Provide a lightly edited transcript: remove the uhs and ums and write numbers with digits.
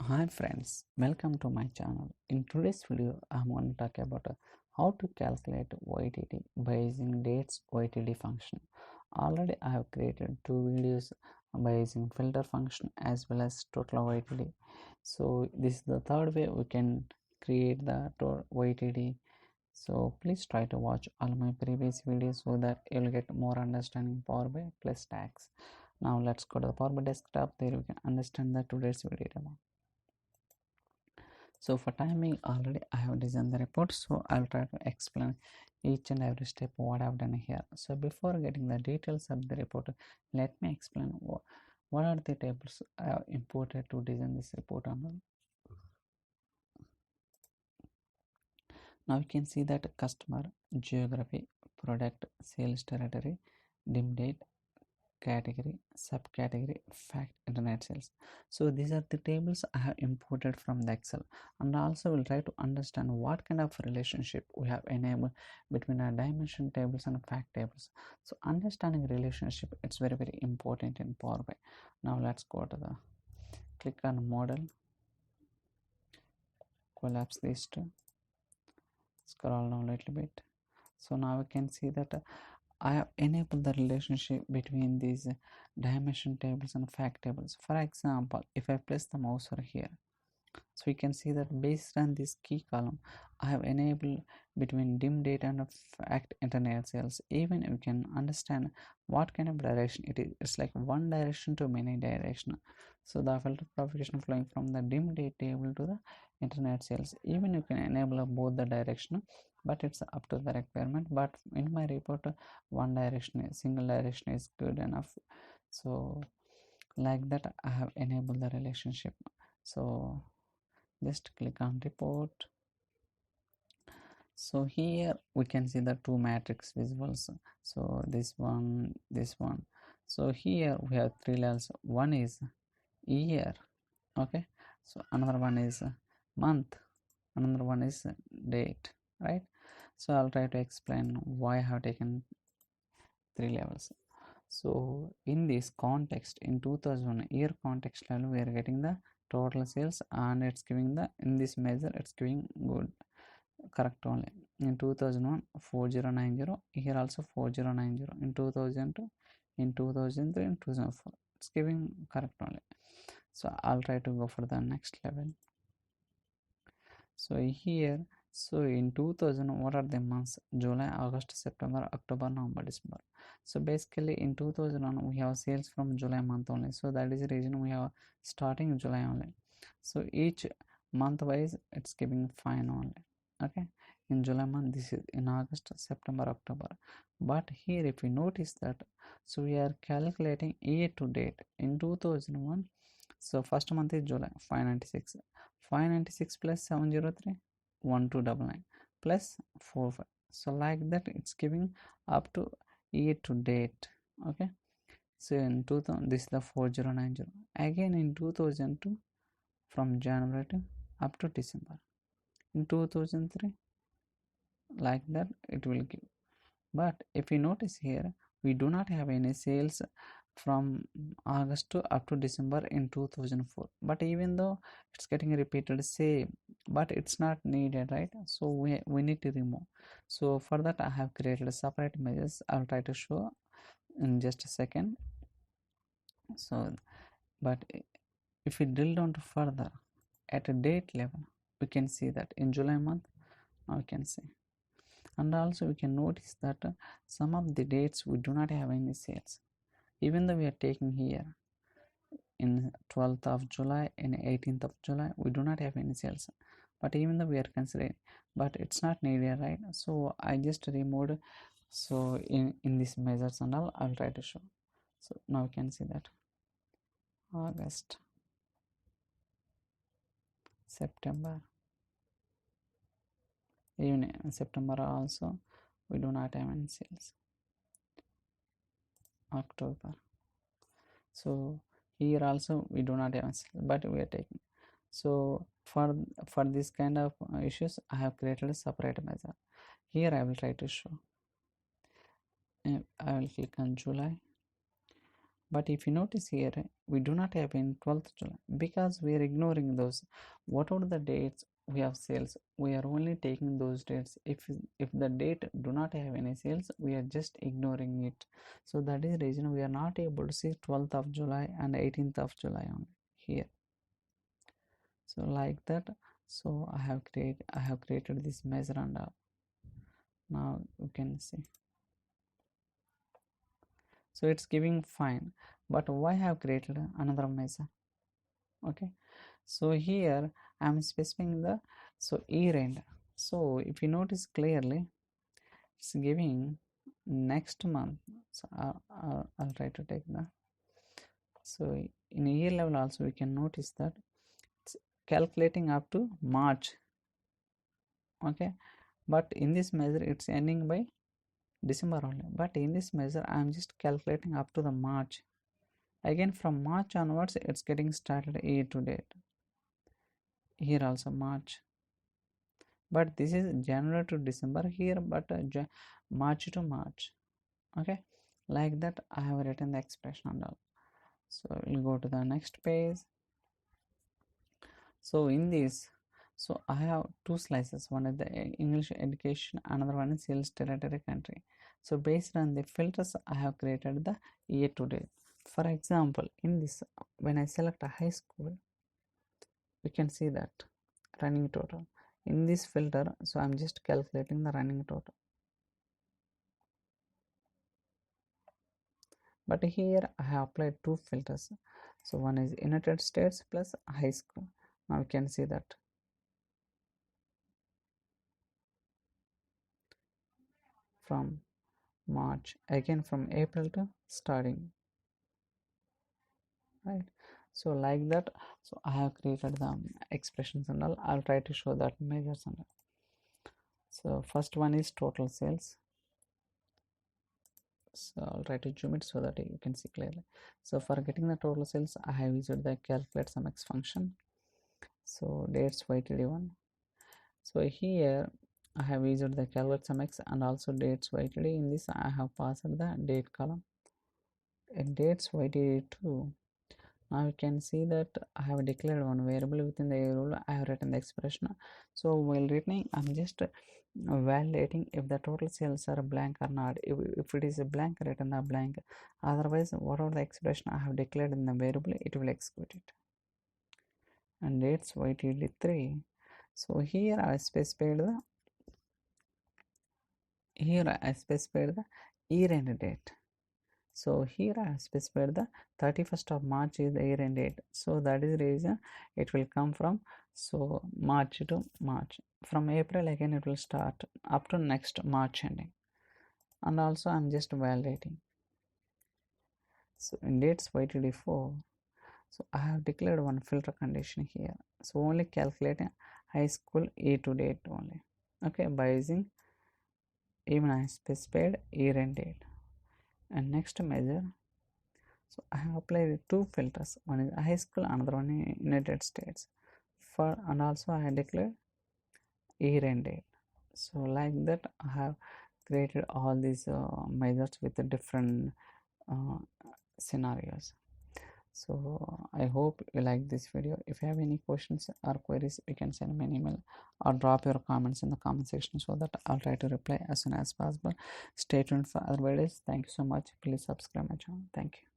Hi friends, welcome to my channel. In today's video, I'm going to talk about how to calculate YTD by using dates YTD function. Already I have created two videos by using filter function as well as total YTD. So this is the third way we can create the YTD. So please try to watch all my previous videos so that you'll get more understanding Power BI plus DAX. Now let's go to the Power BI desktop. There you can understand the today's video demo. So for timing, already I have designed the report, so I'll try to explain each and every step what I've done here. So before getting the details of the report, let me explain what are the tables I have imported to design this report on. Now you can see that customer, geography, product, sales territory, dim date, category, subcategory, fact, internet sales. So these are the tables I have imported from the Excel, and also will try to understand what kind of relationship we have enabled between our dimension tables and fact tables. So understanding relationship, it's very important in Power BI. Now let's go to the click on model, collapse these two, scroll down a little bit. So now we can see that I have enabled the relationship between these dimension tables and fact tables. For example, if I place the mouse over here, so we can see that based on this key column, I have enabled between dim data and fact internet sales. Even you can understand what kind of direction it is. It's like one direction to many direction. So the filter propagation flowing from the dim date table to the internet sales. Even you can enable both the direction, but it's up to the requirement. But in my report, one direction, single direction is good enough. So like that, I have enabled the relationship. So just click on report. So here we can see the two matrix visuals, so this one. So here we have three levels. One is year, okay, so another one is month, another one is date, right? So I'll try to explain why I have taken three levels. So in this context, in 2001 year context level, we are getting the total sales, and it's giving the, in this measure it's giving good, correct only. In 2001 4090, here also 4090, in 2002, in 2003, in 2004, it's giving correct only. So I'll try to go for the next level. So here, so in 2000, what are the months? July, August, September, October, November, December. So basically in 2001 we have sales from July month only, so that is the reason we have starting July only. So each month wise it's giving fine only, okay. In July month this is, in August, September, October. But here if we notice that, so we are calculating year to date in 2001. So first month is July, 596. 596 plus 703, 1299 plus 45. So like that it's giving up to year to date, okay. So in 2000, this is the 4090. Again in 2002, from January to up to December. In 2003, like that it will give. But if you notice here, we do not have any sales from August to up to December in 2004. But even though it's getting repeated same, but it's not needed, right? So we need to remove. So for that I have created separate measures. I'll try to show in just a second. So but if we drill down to further at a date level, we can see that in July month, now we can see. And also we can notice that some of the dates we do not have any sales, even though we are taking here in 12th of July and 18th of July, we do not have any sales. But even though we are considering, but it's not needed, right? So I just removed. So in these measures and all, I'll try to show. So now you can see that August, September, even in September also we do not have any sales. October, so here also we do not have any sales, but we are taking. So for this kind of issues, I have created a separate measure. Here I will try to show. I will click on July, But if you notice here, we do not have in 12th July because we are ignoring those. Whatever the dates we have sales, we are only taking those dates. If the date do not have any sales, we are just ignoring it. So that is the reason we are not able to see 12th of July and 18th of July only here. So like that. So I have created this measure, and now you can see. So it's giving fine, but why have created another measure? Okay, so here I'm specifying the year end. So if you notice clearly, it's giving next month. So I'll try to take that. So in a year level also we can notice that it's calculating up to March. Okay, but in this measure it's ending by December only, but in this measure I'm just calculating up to the March. Again from March onwards it's getting started year to date. Here also March, but this is January to December here, but March to March. Okay, like that I have written the expression and all. So we'll go to the next page. So in this, so I have two slices, one is the English education, another one is sales territory country. So based on the filters I have created the year to date. For example, in this, when I select a high school, we can see that running total in this filter. So I'm just calculating the running total, but here I have applied two filters. So one is United States plus high school. Now you can see that from March, again from April to starting, right? So like that. So I have created the expressions and all. I'll try to show that measures and all. So first one is total sales. So I'll try to zoom it so that you can see clearly. So for getting the total sales, I have used the calculate sum x function. So dates YTD one. So here I have used the calculate sum x and also dates YTD. In this I have passed the date column. In dates YTD 2, now you can see that I have declared one variable within the rule. I have written the expression. So while writing, I'm just validating if the total sales are blank or not. If it is a blank, written a blank. Otherwise, whatever the expression I have declared in the variable, it will execute it. And dates YTD 3. So here I specified the year end date. So here I have specified the 31st of March is the year end date. So that is the reason it will come from March to March. From April again it will start up to next March ending. And also I'm just validating. So in dates YTD 4, so I have declared one filter condition here. So only calculating high school year to date only. Okay, by using even I specified year end date. And next measure, so I have applied two filters. One is high school, another one is United States. And also I have declared year end date. So like that I have created all these measures with the different scenarios. So I hope you like this video. If you have any questions or queries, you can send me an email or drop your comments in the comment section so that I'll try to reply as soon as possible. Stay tuned for other videos. Thank you so much. Please subscribe my channel. Thank you.